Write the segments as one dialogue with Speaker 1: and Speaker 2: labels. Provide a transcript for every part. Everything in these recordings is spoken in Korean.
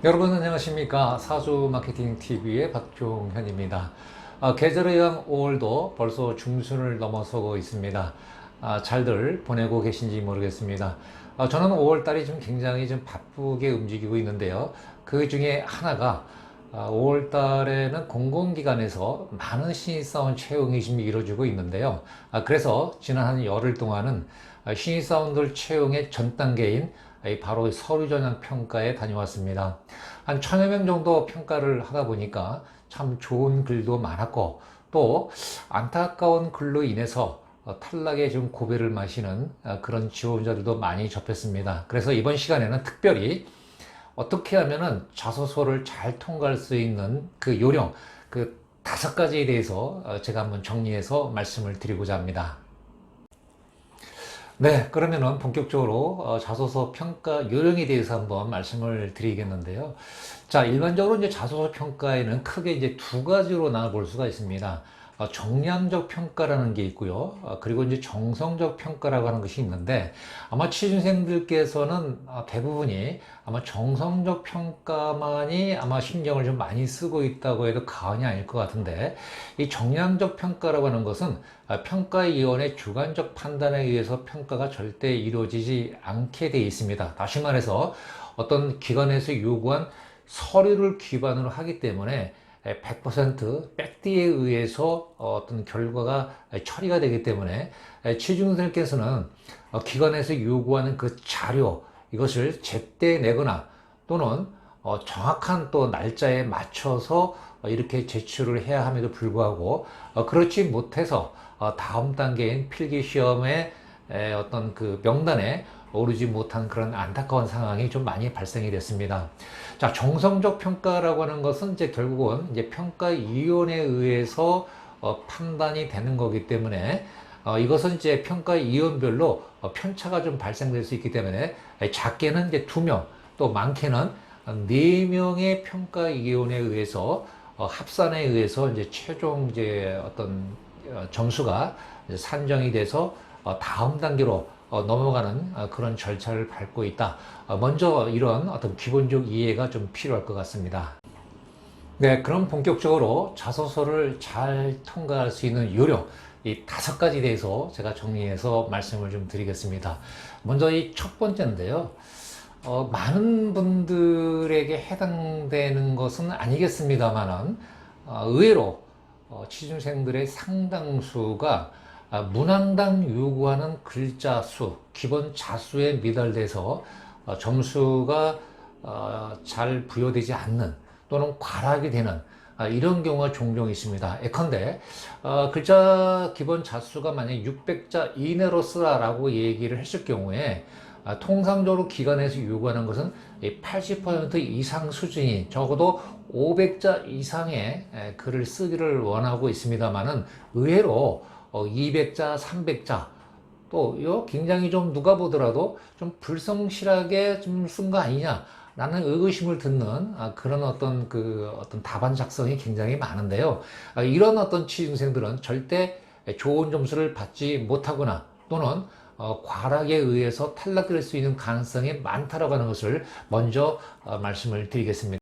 Speaker 1: 여러분 안녕하십니까? 사주 마케팅 TV의 박종현입니다. 계절의 양 5월도 벌써 중순을 넘어서고 있습니다. 잘들 보내고 계신지 모르겠습니다. 저는 5월 달이 좀 굉장히 좀 바쁘게 움직이고 있는데요. 그 중에 하나가 5월 달에는 공공기관에서 많은 신입사원 채용이 지금 이루어지고 있는데요. 그래서 지난 한 열흘 동안은 신입사원들 채용의 전 단계인 바로 서류 전형 평가에 다녀왔습니다. 한 1000여 명 정도 평가를 하다 보니까 참 좋은 글도 많았고 또 안타까운 글로 인해서 탈락에 좀 고배를 마시는 그런 지원자들도 많이 접했습니다. 그래서 이번 시간에는 특별히 어떻게 하면은 자소서를 잘 통과할 수 있는 그 요령, 그 5가지에 대해서 제가 한번 정리해서 말씀을 드리고자 합니다. 네, 그러면은 본격적으로 자소서 평가 요령에 대해서 한번 말씀을 드리겠는데요. 자, 일반적으로 이제 자소서 평가에는 크게 이제 2가지로 나눠볼 수가 있습니다. 정량적 평가라는 게 있고요. 그리고 이제 정성적 평가라고 하는 것이 있는데 아마 취준생들께서는 대부분이 아마 정성적 평가만이 아마 신경을 좀 많이 쓰고 있다고 해도 과언이 아닐 것 같은데 이 정량적 평가라고 하는 것은 평가위원회 주관적 판단에 의해서 평가가 절대 이루어지지 않게 되어 있습니다. 다시 말해서 어떤 기관에서 요구한 서류를 기반으로 하기 때문에 100% 백디에 의해서 어떤 결과가 처리가 되기 때문에 취준생께서는 기관에서 요구하는 그 자료 이것을 제때 내거나 또는 정확한 또 날짜에 맞춰서 이렇게 제출을 해야 함에도 불구하고 그렇지 못해서 다음 단계인 필기시험의 어떤 그 명단에 오르지 못한 그런 안타까운 상황이 좀 많이 발생이 됐습니다. 자, 정성적 평가라고 하는 것은 이제 결국은 이제 평가위원회에 의해서 판단이 되는 거기 때문에 이것은 이제 평가위원별로 편차가 좀 발생될 수 있기 때문에 작게는 이제 2명, 또 많게는 4명의 평가위원회에 의해서 합산에 의해서 이제 최종 이제 어떤 점수가 산정이 돼서 다음 단계로 넘어가는 그런 절차를 밟고 있다. 먼저 이런 어떤 기본적 이해가 좀 필요할 것 같습니다. 네, 그럼 본격적으로 자소서를 잘 통과할 수 있는 요령, 이 5가지 대해서 제가 정리해서 말씀을 좀 드리겠습니다. 먼저 이 첫 번째인데요. 많은 분들에게 해당되는 것은 아니겠습니다만은, 의외로 취준생들의 상당수가 문항당 요구하는 글자 수, 기본 자수에 미달돼서 점수가 잘 부여되지 않는 또는 과락이 되는 이런 경우가 종종 있습니다. 예컨대 글자 기본 자수가 만약 600자 이내로 쓰라라고 얘기를 했을 경우에 통상적으로 기관에서 요구하는 것은 80% 이상 수준이 적어도 500자 이상의 글을 쓰기를 원하고 있습니다만은 의외로 200자, 300자 또 굉장히 좀 누가 보더라도 좀 불성실하게 좀 쓴 거 아니냐 라는 의구심을 듣는 그런 어떤 답안 작성이 굉장히 많은데요. 이런 어떤 취준생들은 절대 좋은 점수를 받지 못하거나 또는 과락에 의해서 탈락될 수 있는 가능성이 많다라고 하는 것을 먼저 말씀을 드리겠습니다.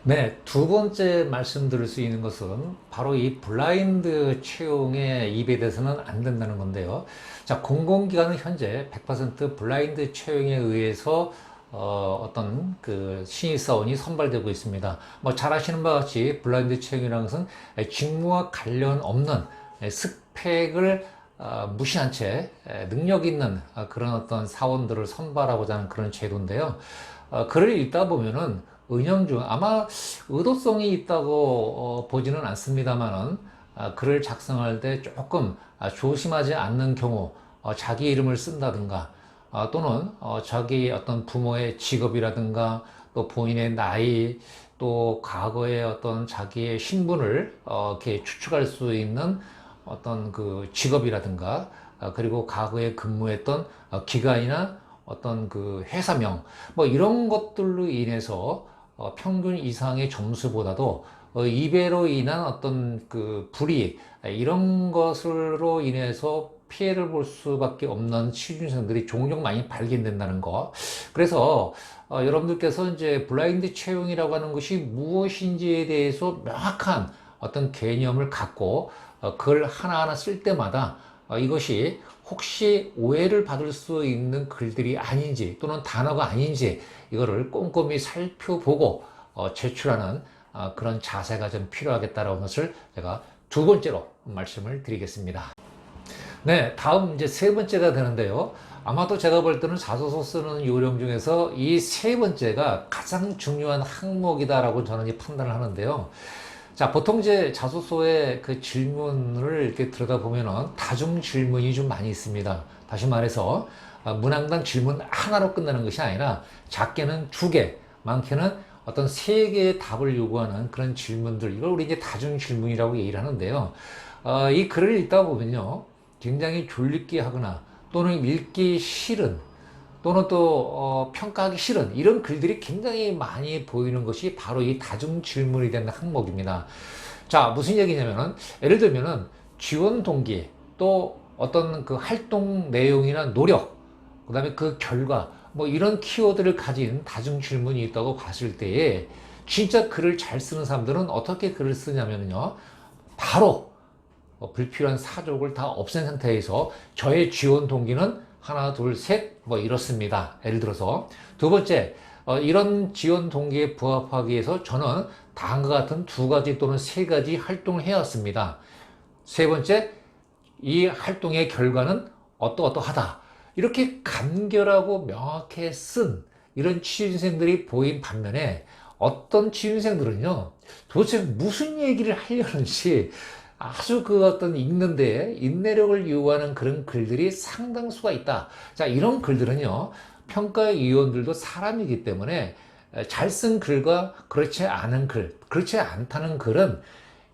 Speaker 1: 네, 2번째 말씀드릴 수 있는 것은 바로 이 블라인드 채용에 입에대해서는 안 된다는 건데요. 자, 공공기관은 현재 100% 블라인드 채용에 의해서 어떤 그 신입사원이 선발되고 있습니다. 뭐 잘 아시는 바와 같이 블라인드 채용이라는 것은 직무와 관련 없는 스펙을 무시한 채 능력 있는 그런 어떤 사원들을 선발하고자 하는 그런 제도인데요. 글을 읽다 보면은 은연중 아마 의도성이 있다고 보지는 않습니다만은 글을 작성할 때 조금 조심하지 않는 경우 자기 이름을 쓴다든가 또는 자기 어떤 부모의 직업이라든가 또 본인의 나이 또 과거의 어떤 자기의 신분을 이렇게 추측할 수 있는 어떤 그 직업이라든가 그리고 과거에 근무했던 기관이나 어떤 그 회사명 뭐 이런 것들로 인해서 평균 이상의 점수보다도 2배로 인한 어떤 그 불이익 이런 것으로 인해서 피해를 볼 수밖에 없는 취준생들이 종종 많이 발견된다는 거. 그래서 여러분들께서 이제 블라인드 채용이라고 하는 것이 무엇인지에 대해서 명확한 어떤 개념을 갖고 글 하나하나 쓸 때마다 이것이 혹시 오해를 받을 수 있는 글들이 아닌지 또는 단어가 아닌지 이거를 꼼꼼히 살펴보고 제출하는 그런 자세가 좀 필요하겠다라는 것을 제가 두 번째로 말씀을 드리겠습니다. 네, 다음 이제 세 번째가 되는데요. 아마도 제가 볼 때는 자소서 쓰는 요령 중에서 이 세 번째가 가장 중요한 항목이다라고 저는 이 판단을 하는데요. 자, 보통 이제 자소서의 그 질문을 이렇게 들여다보면은 다중 질문이 좀 많이 있습니다. 다시 말해서 문항당 질문 하나로 끝나는 것이 아니라 작게는 두 개, 많게는 어떤 세 개의 답을 요구하는 그런 질문들, 이걸 우리 이제 다중 질문이라고 얘기를 하는데요. 이 글을 읽다 보면요, 굉장히 졸립게 하거나 또는 읽기 싫은 또는 또 평가하기 싫은 이런 글들이 굉장히 많이 보이는 것이 바로 이 다중 질문이 되는 항목입니다. 자, 무슨 얘기냐면은 예를 들면은 지원 동기 또 어떤 그 활동 내용이나 노력 그다음에 그 결과 뭐 이런 키워드를 가진 다중 질문이 있다고 봤을 때에 진짜 글을 잘 쓰는 사람들은 어떻게 글을 쓰냐면요, 바로 불필요한 사족을 다 없앤 상태에서 저의 지원 동기는 하나, 둘, 셋, 뭐 이렇습니다. 예를 들어서 두 번째, 이런 지원 동기에 부합하기 위해서 저는 다음과 같은 두 가지 또는 세 가지 활동을 해왔습니다. 세 번째, 이 활동의 결과는 어떠어떠하다. 이렇게 간결하고 명확하게 쓴 이런 취준생들이 보인 반면에 어떤 취준생들은요, 도대체 무슨 얘기를 하려는지 아주 그 어떤 읽는데 인내력을 요구하는 그런 글들이 상당수가 있다. 자, 이런 글들은요, 평가위원들도 사람이기 때문에 잘 쓴 글과 그렇지 않은 글, 그렇지 않다는 글은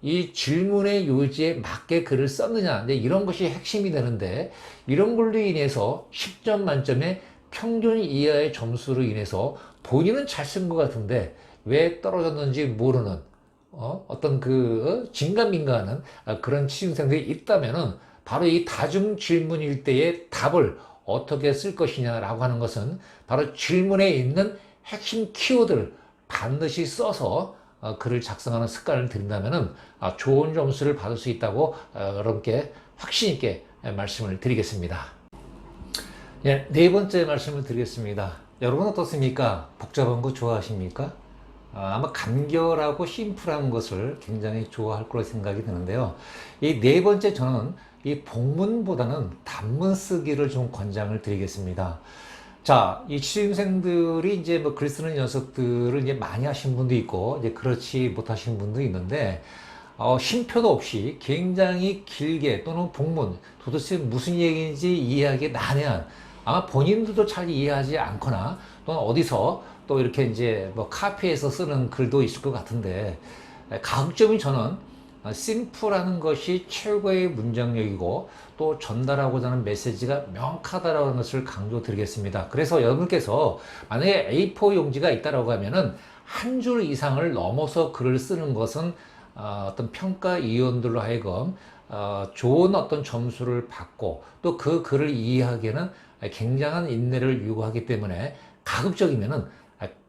Speaker 1: 이 질문의 요지에 맞게 글을 썼느냐, 이제 이런 것이 핵심이 되는데, 이런 걸로 인해서 10점 만점에 평균 이하의 점수로 인해서 본인은 잘 쓴 것 같은데 왜 떨어졌는지 모르는 어떤 그 긴가민가하는 그런 취준생들이 있다면은 바로 이 다중 질문일 때의 답을 어떻게 쓸 것이냐라고 하는 것은 바로 질문에 있는 핵심 키워드를 반드시 써서 글을 작성하는 습관을 들인다면은 좋은 점수를 받을 수 있다고 여러분께 확신 있게 말씀을 드리겠습니다. 예, 네 번째 말씀을 드리겠습니다. 여러분 어떻습니까? 복잡한 거 좋아하십니까? 아마 간결하고 심플한 것을 굉장히 좋아할 거로 생각이 드는데요. 이 네 번째, 저는 이 복문보다는 단문 쓰기를 좀 권장을 드리겠습니다. 자, 이 취준생들이 이제 뭐 글 쓰는 녀석들을 이제 많이 하신 분도 있고, 이제 그렇지 못하신 분도 있는데, 쉼표도 없이 굉장히 길게 또는 복문, 도대체 무슨 얘기인지 이해하기 난해한, 아마 본인들도 잘 이해하지 않거나 또는 어디서 또 이렇게 이제 뭐 카피해서 쓰는 글도 있을 것 같은데, 가급적이면 저는 심플하는 것이 최고의 문장력이고 또 전달하고자 하는 메시지가 명확하다라는 것을 강조드리겠습니다. 그래서 여러분께서 만약에 A4 용지가 있다라고 하면은 한 줄 이상을 넘어서 글을 쓰는 것은 어떤 평가위원들로 하여금 좋은 어떤 점수를 받고 또 그 글을 이해하기에는 굉장한 인내를 요구하기 때문에 가급적이면은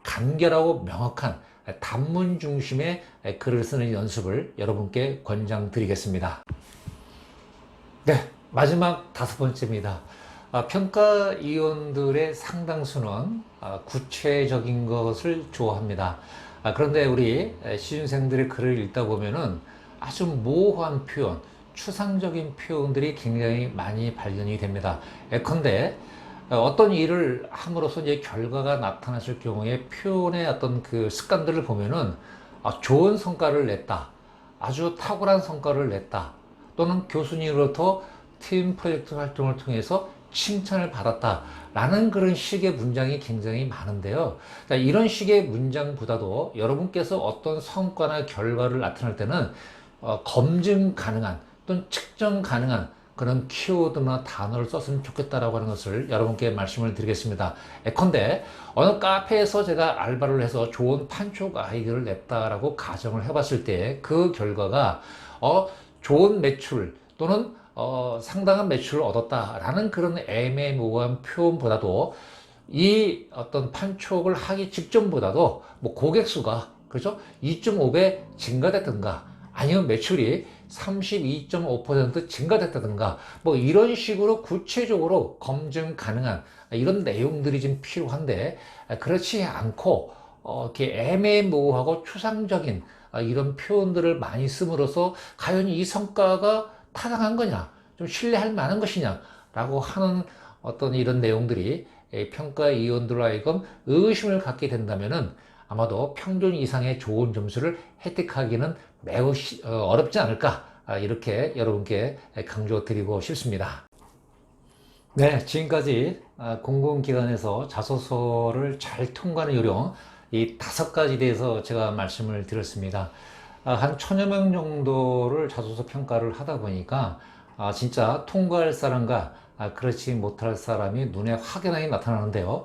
Speaker 1: 간결하고 명확한 단문 중심의 글을 쓰는 연습을 여러분께 권장드리겠습니다. 네, 마지막 다섯 번째입니다. 평가위원들의 상당수는 구체적인 것을 좋아합니다. 그런데 우리 시중생들의 글을 읽다 보면은 아주 모호한 표현, 추상적인 표현들이 굉장히 많이 발견이 됩니다. 예컨대 어떤 일을 함으로써 이제 결과가 나타났을 경우에 표현의 어떤 그 습관들을 보면은 좋은 성과를 냈다, 아주 탁월한 성과를 냈다, 또는 교수님으로부터 팀 프로젝트 활동을 통해서 칭찬을 받았다 라는 그런 식의 문장이 굉장히 많은데요. 자, 이런 식의 문장보다도 여러분께서 어떤 성과나 결과를 나타낼 때는 검증 가능한 또는 측정 가능한 그런 키워드나 단어를 썼으면 좋겠다라고 하는 것을 여러분께 말씀을 드리겠습니다. 예컨대 어느 카페에서 제가 알바를 해서 좋은 판촉 아이디어를 냈다라고 가정을 해봤을 때 그 결과가 좋은 매출 또는 상당한 매출을 얻었다라는 그런 애매모호한 표현보다도 이 어떤 판촉을 하기 직전보다도 뭐 고객 수가 그죠? 2.5배 증가됐든가 아니면 매출이 32.5% 증가됐다든가 뭐 이런 식으로 구체적으로 검증 가능한 이런 내용들이 좀 필요한데 그렇지 않고 이렇게 애매모호하고 추상적인 이런 표현들을 많이 씀으로써 과연 이 성과가 타당한 거냐 좀 신뢰할 만한 것이냐 라고 하는 어떤 이런 내용들이 평가위원들로 하여금 의심을 갖게 된다면은 아마도 평균 이상의 좋은 점수를 획득하기는 매우 어렵지 않을까 이렇게 여러분께 강조드리고 싶습니다. 네, 지금까지 공공기관에서 자소서를 잘 통과하는 요령 이 5가지 대해서 제가 말씀을 드렸습니다. 한 1000여 명 정도를 자소서 평가를 하다 보니까 진짜 통과할 사람과 그렇지 못할 사람이 눈에 확연하게 나타나는데요.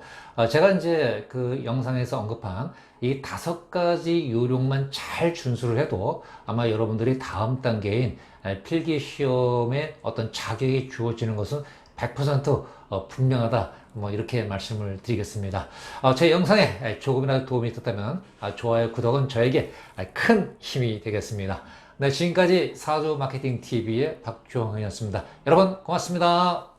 Speaker 1: 제가 이제 그 영상에서 언급한 이 5가지 요령만 잘 준수를 해도 아마 여러분들이 다음 단계인 필기 시험에 어떤 자격이 주어지는 것은 100% 분명하다. 뭐 이렇게 말씀을 드리겠습니다. 제 영상에 조금이라도 도움이 됐다면 좋아요, 구독은 저에게 큰 힘이 되겠습니다. 네, 지금까지 사주 마케팅 TV의 박주홍이었습니다. 여러분 고맙습니다.